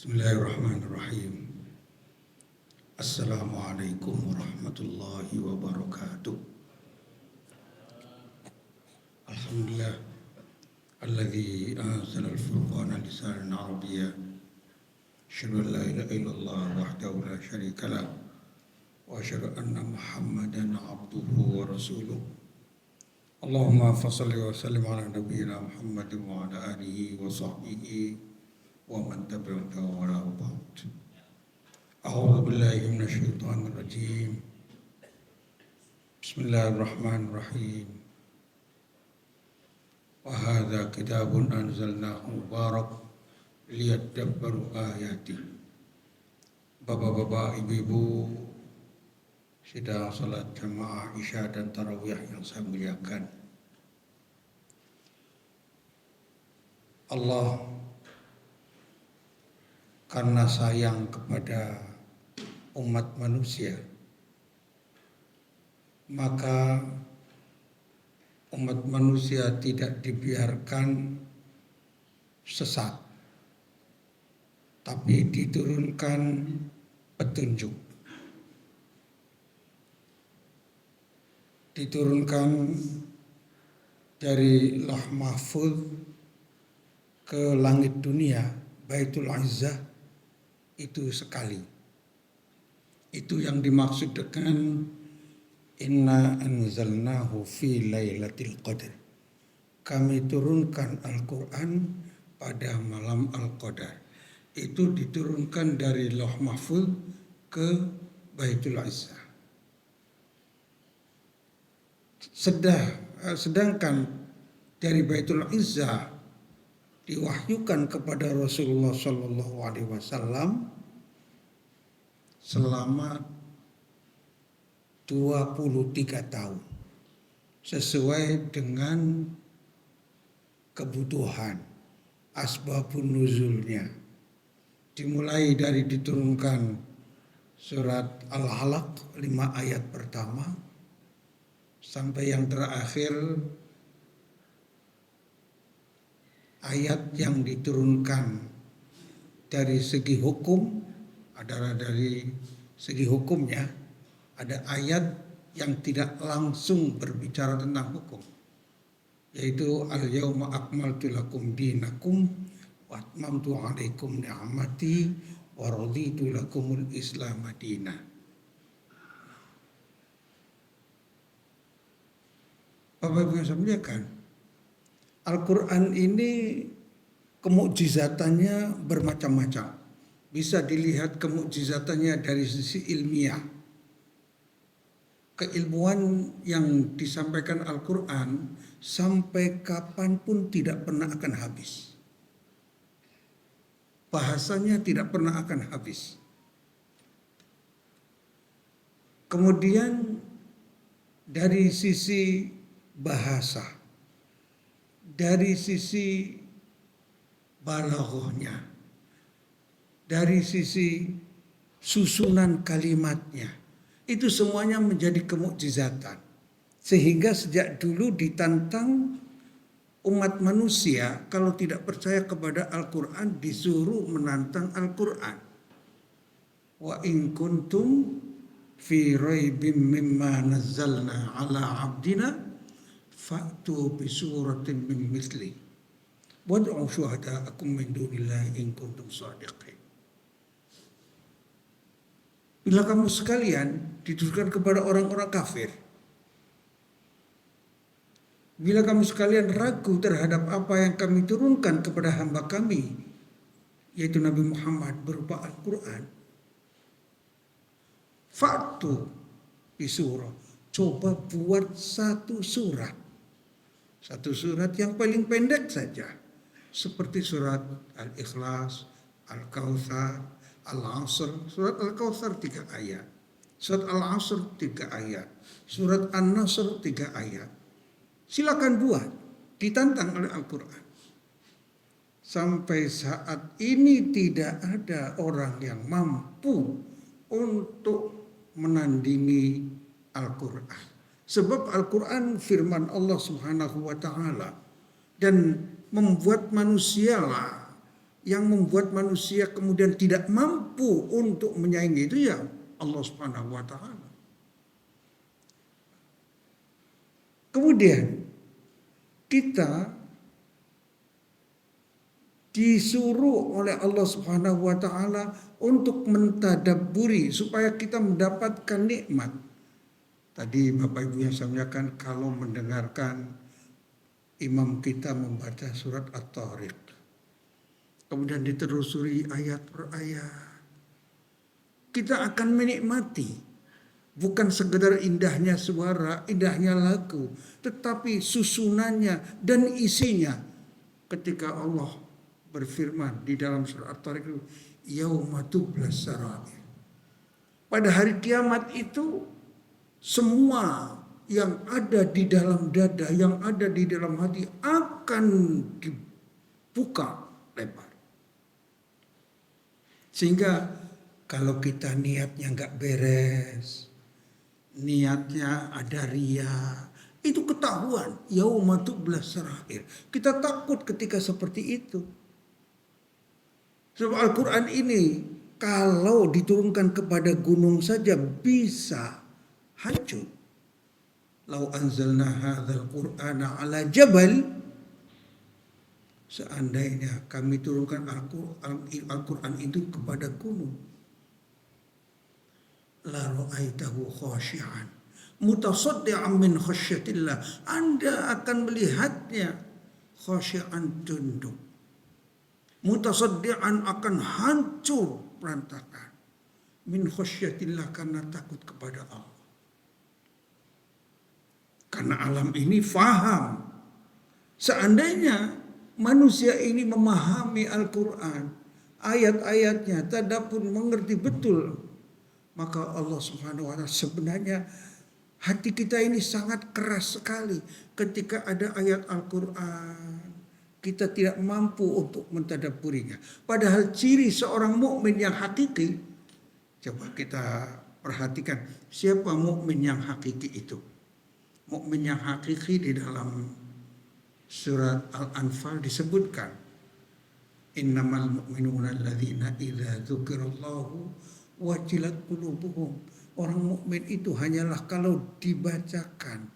Bismillahirrahmanirrahim. Assalamualaikum warahmatullahi wabarakatuh. Alhamdulillah alladzi anzala al-furqana lisanan arabiyya. Asyhadu an la ilaha illallah wahdahu la syarika lah wa asyhadu anna Muhammadan abduhu wa rasuluh. Allahumma fashalli wa sallim ala nabiyyina Muhammadin wa ala alihi wa sahbihi wa man tabi'ahu wa la ba'd. A'udzu billahi minasy syaithanir rajim. Bismillahirrahmanirrahim. Wa hadza kitabun anzalnahu mubarak liyadabbaru ayati. Bapak-bapak, ibu-ibu sedang salat jamaah Isya dan tarawih yang saya muliakan. Allah karena sayang kepada umat manusia, maka umat manusia tidak dibiarkan sesat, tapi diturunkan petunjuk. Diturunkan dari Lauh Mahfuz ke langit dunia, Baitul Izzah, itu sekali. Itu yang dimaksud dengan inna anzalnahu fi lailatul qadar. Kami turunkan Al-Quran pada malam Al-Qadar. Itu diturunkan dari Lauh Mahfuz ke Baitul Izzah. Sedangkan dari Baitul Izzah diwahyukan kepada Rasulullah Shallallahu Alaihi Wasallam selama 23 tahun sesuai dengan kebutuhan asbabun nuzulnya, dimulai dari diturunkan surat Al-Alaq 5 ayat pertama sampai yang terakhir ayat yang diturunkan dari segi hukum adalah dari segi hukumnya. Ada ayat yang tidak langsung berbicara tentang hukum, yaitu al-yauma akmaltu lakum dinakum wa atmamtu alaikum ni'mati wa raditu lakumul islam madinah. Bapak-ibu yang saya muliakan, Al-Quran ini kemukjizatannya bermacam-macam. Bisa dilihat kemukjizatannya dari sisi ilmiah. Keilmuan yang disampaikan Al-Quran sampai kapanpun tidak pernah akan habis. Bahasanya tidak pernah akan habis. Kemudian dari sisi bahasa, dari sisi balaghahnya, dari sisi susunan kalimatnya, itu semuanya menjadi kemukjizatan. Sehingga sejak dulu ditantang umat manusia, kalau tidak percaya kepada Al-Quran disuruh menantang Al-Quran. Wa in kuntum fi raibim mimma nazzalna ala abdina fa'tu bi suratin min misli wad'u syuhada'akum min dunillahi in kuntum shadiqin. Bila kamu sekalian ditujukan kepada orang-orang kafir, bila kamu sekalian ragu terhadap apa yang kami turunkan kepada hamba kami, yaitu Nabi Muhammad berupa Al-Quran, fa'tu bi surah, coba buat satu surat yang paling pendek saja, seperti surat Al-Ikhlas, Al-Kautsar, Al-Asr. Surat Al-Kautsar 3 ayat, surat Al-Asr 3 ayat, surat An-Nasr 3 ayat. Silakan buat, ditantang oleh Al-Quran. Sampai saat ini tidak ada orang yang mampu untuk menandingi Al-Quran. Sebab Al-Quran firman Allah Subhanahu wa ta'ala, dan membuat manusialah yang membuat manusia kemudian tidak mampu untuk menyaingi itu ya Allah Subhanahu wa taala. Kemudian kita disuruh oleh Allah Subhanahu wa taala untuk mentadabburi supaya kita mendapatkan nikmat. Tadi Bapak Ibu yang saya muliakan, kalau mendengarkan imam kita membaca surat At-Tariq, kemudian ditelusuri ayat per ayat, kita akan menikmati bukan sekedar indahnya suara, indahnya lagu, tetapi susunannya dan isinya. Ketika Allah berfirman di dalam surat At-Tariq itu, yauma tublas sarair. Pada hari kiamat itu semua yang ada di dalam dada, yang ada di dalam hati akan dibuka lebar. Sehingga kalau kita niatnya nggak beres, niatnya ada ria, itu ketahuan. Yauma tublas sarair. Kita takut ketika seperti itu. Sebab Al-Quran ini kalau diturunkan kepada gunung saja bisa hancur. Lau anzalna hadzal qur'ana ala jabal, seandainya kami turunkan Al-Quran itu kepada gunung, la ra'aitahu khashi'an mutasaddian min khasyatillah, Anda akan melihatnya khashi'an, tunduk, mutasaddian, akan hancur berantakan, min khasyatillah, karena takut kepada Allah. Karena alam ini faham. Seandainya manusia ini memahami Al-Quran, ayat-ayatnya, tadabbur, mengerti betul, maka Allah Subhanahu wa taala, sebenarnya hati kita ini sangat keras sekali ketika ada ayat Al-Quran, kita tidak mampu untuk mentadabburinya. Padahal ciri seorang mukmin yang hakiki, coba kita perhatikan siapa mukmin yang hakiki itu. Mukmin yang hakiki di dalam surat Al-Anfal disebutkan, innamal mu'minuna alladzina idza dzukirallahu wajilat qulubuhum. Orang mukmin itu hanyalah kalau dibacakan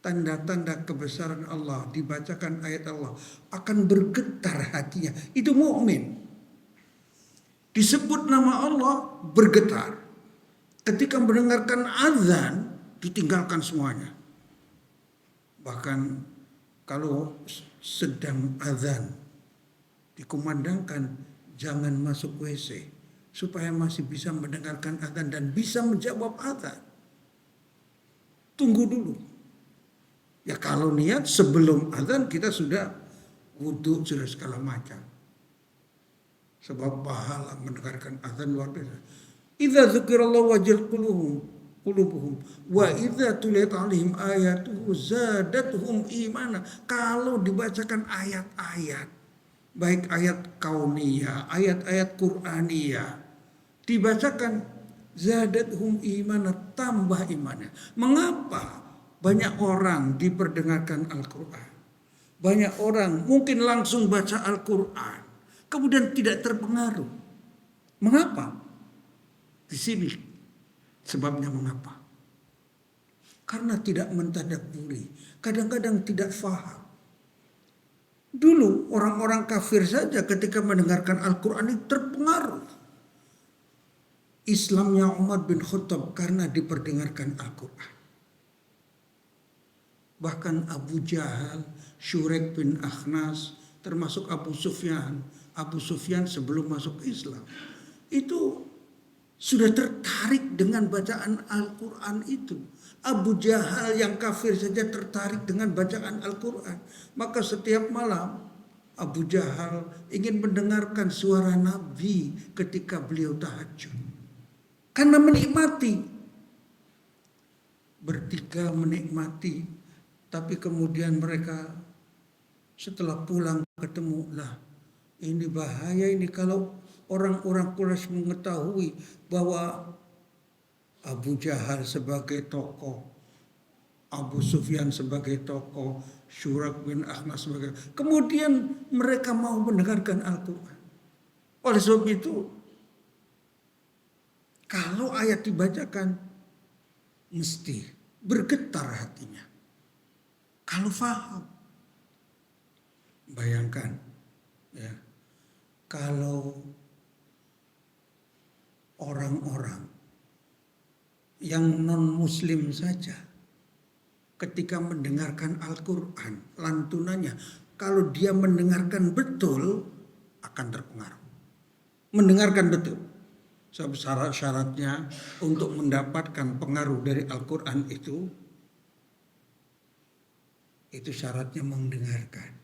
tanda-tanda kebesaran Allah, dibacakan ayat Allah, akan bergetar hatinya. Itu mukmin. Disebut nama Allah, bergetar. Ketika mendengarkan azan, ditinggalkan semuanya. Bahkan kalau sedang azan dikumandangkan, jangan masuk WC supaya masih bisa mendengarkan azan dan bisa menjawab azan. Tunggu dulu. Ya kalau niat sebelum azan kita sudah wudu, sudah segala macam. Sebab pahala mendengarkan azan luar biasa. Idza dzukirallahu wajilat qulubuhum wa idza tuliyat alaihim ayatuhu zadatuhum imana. Kalau dibacakan ayat-ayat, baik ayat kauniyah, ayat-ayat Qur'aniyah, dibacakan, zadatuhum imana, tambah imannya. Mengapa banyak orang diperdengarkan Al-Quran, banyak orang mungkin langsung baca Al-Quran kemudian tidak terpengaruh? Mengapa? Di sini sebabnya mengapa? Karena tidak mentadabburi, kadang-kadang tidak faham. Dulu orang-orang kafir saja ketika mendengarkan Al-Quran itu terpengaruh. Islamnya Umar bin Khattab karena diperdengarkan Al-Quran. Bahkan Abu Jahal, Syurek bin Akhnas, termasuk Abu Sufyan. Abu Sufyan sebelum masuk Islam itu sudah tertarik dengan bacaan Al-Quran itu. Abu Jahal yang kafir saja tertarik dengan bacaan Al-Quran. Maka setiap malam Abu Jahal ingin mendengarkan suara Nabi ketika beliau tahajud. Karena menikmati. Bertiga menikmati. Tapi kemudian mereka setelah pulang ketemu, lah ini bahaya ini kalau orang-orang Quraisy mengetahui bahwa Abu Jahal sebagai tokoh, Abu Sufyan sebagai tokoh, Syurak bin Akhnas sebagai, kemudian mereka mau mendengarkan Al-Quran. Oleh sebab itu, kalau ayat dibacakan, mesti bergetar hatinya. Kalau faham. Bayangkan, ya, kalau orang-orang yang non-muslim saja ketika mendengarkan Al-Quran, lantunannya, kalau dia mendengarkan betul, akan terpengaruh. Mendengarkan betul. Sebab syarat-syaratnya untuk mendapatkan pengaruh dari Al-Quran itu syaratnya mendengarkan.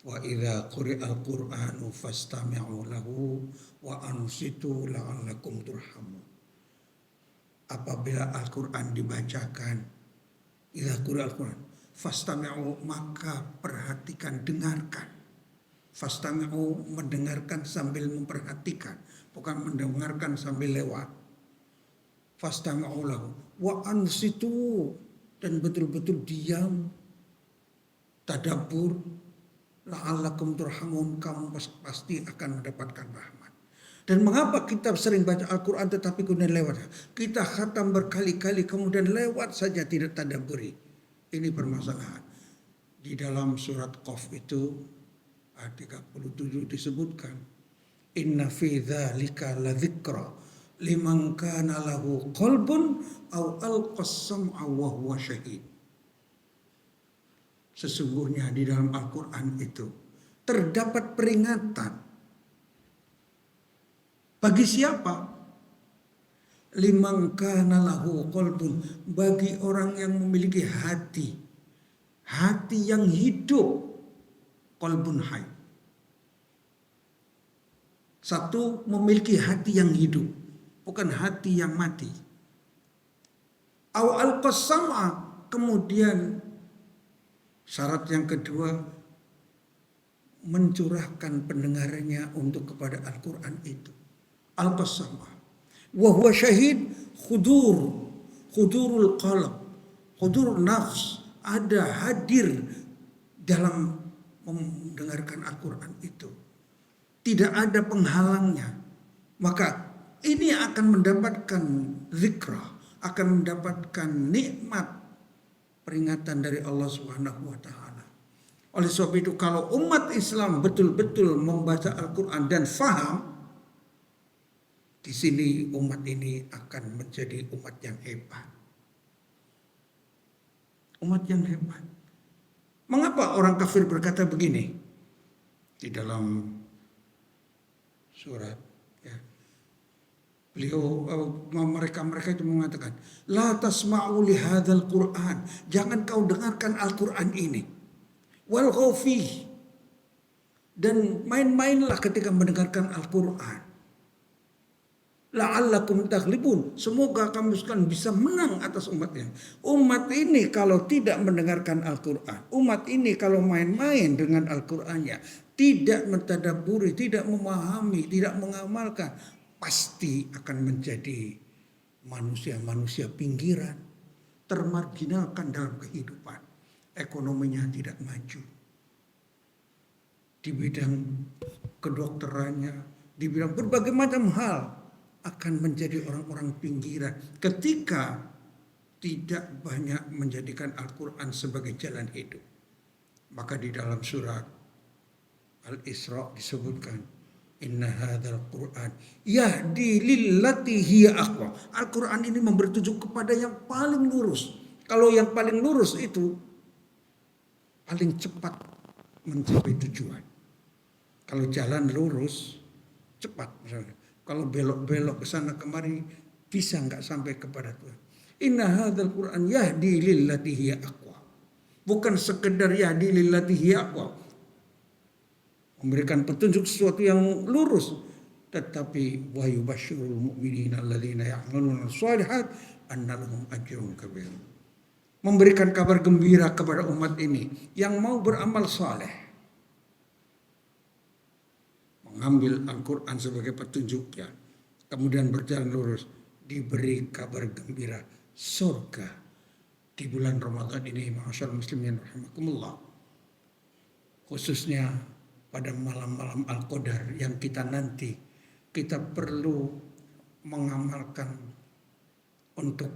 Wa idza quri'al Qur'anu fastami'u lahu wa ansitu la'allakum turhamun. Apabila Al-Quran dibacakan, idza quri'al Qur'an fastami'u, maka perhatikan, dengarkan. Fastami'u, mendengarkan sambil memperhatikan, bukan mendengarkan sambil lewat. Fastami'u lahu wa ansitu, dan betul-betul diam, tadabbur, la'allakum turhamun, kamu pasti akan mendapatkan rahmat. Dan mengapa kita sering baca Al-Quran tetapi kemudian lewat? Kita khatam berkali-kali kemudian lewat saja, tidak tadabburi. Ini permasalahan. Di dalam surat Qaf itu ayat 37 disebutkan, inna fi dzalika ladzikra liman kana lahu qalbun aw alqas sam'a wa huwa syahid. Sesungguhnya di dalam Al-Quran itu terdapat peringatan. Bagi siapa? Liman kana lahu qalbun, bagi orang yang memiliki hati. Hati yang hidup. Qalbun hay. Satu, memiliki hati yang hidup, bukan hati yang mati. Aw alqas sam'a, kemudian syarat yang kedua, mencurahkan pendengarannya untuk kepada Al-Quran itu. Al-Qassamah. Wa huwa syahid, khudurul qalb, khudurul nafs, ada hadir dalam mendengarkan Al-Quran itu. Tidak ada penghalangnya. Maka ini akan mendapatkan zikrah, akan mendapatkan nikmat peringatan dari Allah Subhanahu wa taala. Oleh sebab itu, kalau umat Islam betul-betul membaca Al-Quran dan faham, di sini umat ini akan menjadi umat yang hebat. Umat yang hebat. Mengapa orang kafir berkata begini? Di dalam surat, ya, beliau, mereka itu mengatakan, la tasma'u li hadzal Qur'an, jangan kau dengarkan Al-Quran ini. Wal ghafih, dan main-mainlah ketika mendengarkan Al-Quran. La'allakum taghlibun, semoga kamu sekalian bisa menang atas umatnya. Umat ini kalau tidak mendengarkan Al-Quran, umat ini kalau main-main dengan Al-Qurannya, tidak mentadabburi, tidak memahami, tidak mengamalkan, pasti akan menjadi manusia-manusia pinggiran, termarginalkan dalam kehidupan. Ekonominya tidak maju. Di bidang kedokterannya, di bidang berbagai macam hal, akan menjadi orang-orang pinggiran ketika tidak banyak menjadikan Al-Quran sebagai jalan hidup. Maka di dalam surat Al-Isra disebutkan, inna hadzal Qur'an yahdi lillati hiya aqwa. Al-Quran ini memberi petunjuk kepada yang paling lurus. Kalau yang paling lurus itu paling cepat mencapai tujuan. Kalau jalan lurus cepat misalnya. Kalau belok-belok ke sana kemari bisa nggak sampai kepada Tuhan. Inna hadzal Qur'an yahdi lillati hiya aqwa. Bukan sekedar yahdi lillati hiya aqwa, memberikan petunjuk sesuatu yang lurus, tetapi wa yubasysyirul mu'minina alladzina ya'maluna shalihat anna lahum ajrun kabir. Memberikan kabar gembira kepada umat ini yang mau beramal saleh, mengambil Al-Quran sebagai petunjuknya, kemudian berjalan lurus, diberi kabar gembira surga di bulan Ramadan ini. Ma'asyarul muslimin rahimakumullah, khususnya pada malam-malam Al-Qadar yang kita nanti kita perlu mengamalkan untuk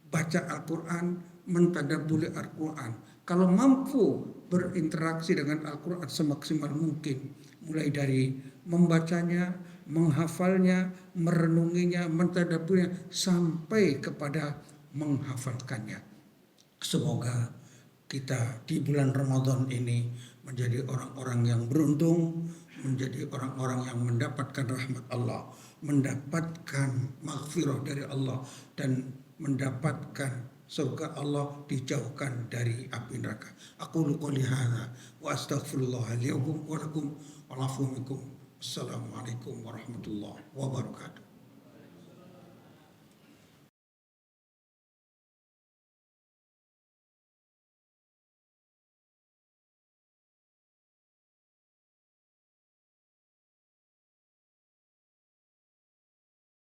baca Al-Quran, mentadabburi Al-Quran. Kalau mampu berinteraksi dengan Al-Quran semaksimal mungkin, mulai dari membacanya, menghafalnya, merenunginya, mentadabburinya, sampai kepada menghafalkannya. Semoga kita di bulan Ramadan ini menjadi orang-orang yang beruntung, menjadi orang-orang yang mendapatkan rahmat Allah, mendapatkan maghfirah dari Allah, dan mendapatkan surga Allah, dijauhkan dari api neraka. Aku qouli hadza wa astaghfirullah li wa lakum wa lafu minkum. Assalamualaikum warahmatullahi wabarakatuh.